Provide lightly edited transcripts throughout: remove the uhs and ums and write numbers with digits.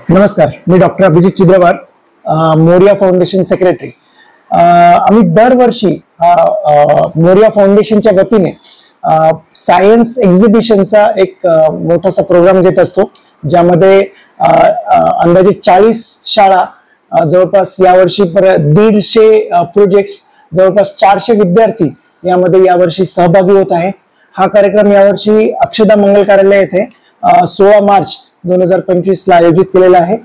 नमस्कार, मी doctor Abhijit Chidrawar, Morya foundation secretary. आम्ही दरवर्षी मोरिया फाउंडेशनच्या वतीने सायन्स एक्झिबिशनचा एक मोठासा प्रोग्राम घेत असतो, ज्यामध्ये अंदाजे 40 शाळा, जवळपास यावर्षी 150 प्रोजेक्ट्स, जवळपास 400 विद्यार्थी यामध्ये यावर्षी सहभागी होत आहे। हा कार्यक्रम यावर्षी अक्षदा मंगल कार्यालय येथे 16 मार्च 2025 ला आयोजित केलेला आहे।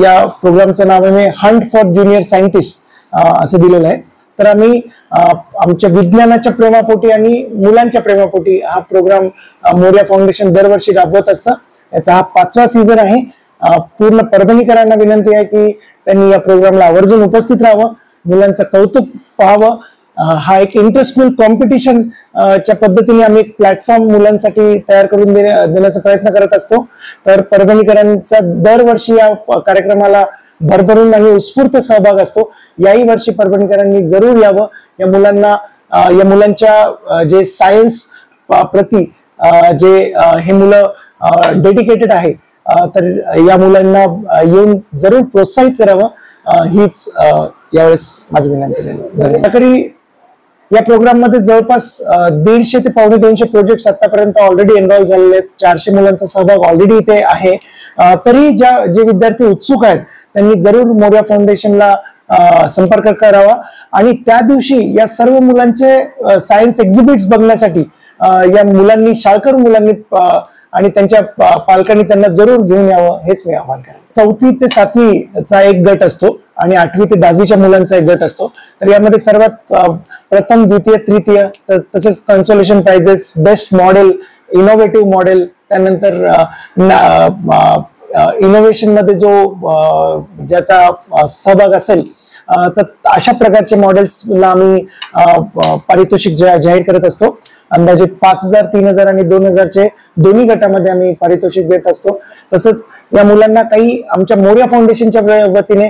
या प्रोग्रामचं नाव आहे हंट फॉर ज्युनियर सायंटिस्ट असं दिलेलं आहे। तर आम्ही आमच्या विज्ञानाच्या प्रेमापोटी आणि मुलांच्या प्रेमापोटी हा प्रोग्राम मोरिया फाउंडेशन दरवर्षी राबवत असतं। याचा हा 5वा सीझन आहे। पूर्ण परभणीकरांना विनंती आहे की त्यांनी या प्रोग्रामला आवर्जून उपस्थित राहावं, मुलांचं कौतुक पाहावं। हा एक इंटरस्कूल कॉम्पिटिशन च्या पद्धतीने आम्ही एक प्लॅटफॉर्म मुलांसाठी तयार करून देण्याचा प्रयत्न करत असतो। तर परभणीकरांचा दरवर्षी या कार्यक्रमाला भरभरून आणि उत्स्फूर्त सहभाग असतो। याही वर्षी परभणीकरांनी जरूर यावं। या मुलांच्या जे सायन्स प्रती जे हे मुलं डेडिकेटेड आहे, तर या मुलांना येऊन जरूर प्रोत्साहित करावं हीच यावेळेस माझी विनंती आहे। या प्रोग्राम मध्ये जवळपास 150 ते 250 प्रोजेक्ट्स आतापर्यंत ऑलरेडी एनरोल झालेले आहेत। 400 मुलांचा सहभाग ऑलरेडी इथे आहे। तरी जे विद्यार्थी उत्सुक आहेत त्यांनी जरूर मोरिया फाउंडेशनला संपर्क करावा आणि त्या दिवशी या सर्व मुलांचे सायन्स एक्झिबिट्स बघण्यासाठी या मुलांनी, शाळकरी मुलांनी आणि त्यांच्या पालकांनी त्यांना जरूर घेऊन यावं, हेच मी आवाहन करेन। 4थी ते 7वी चा एक गट असतो आणि 8वी ते 10वीच्या मुलांचा एक गट असतो। तर यामध्ये सर्वात प्रथम, द्वितीय, तृतीय, तसेच consolation prizes, best model, innovative model, त्यानंतर इनोव्हेशन मध्ये जो ज्याचा सहभाग असेल, तर अशा प्रकारचे मॉडेल्सला आम्ही पारितोषिक जाहीर करत असतो। अंदाजे 5,000, 3,000 आणि 2,000 चे दोन्ही गटामध्ये आम्ही पारितोषिक देत असतो। तसंच या मुलांना काही आमच्या मोरिया फाउंडेशनच्या वतीने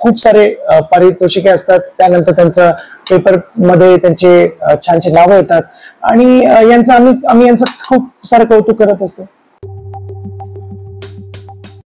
खूप सारे पारितोषिके असतात। त्यानंतर त्यांचं पेपर मध्ये त्यांचे छानशे नावं येतात आणि आम्ही यांचं खूप सारं कौतुक करत असतो।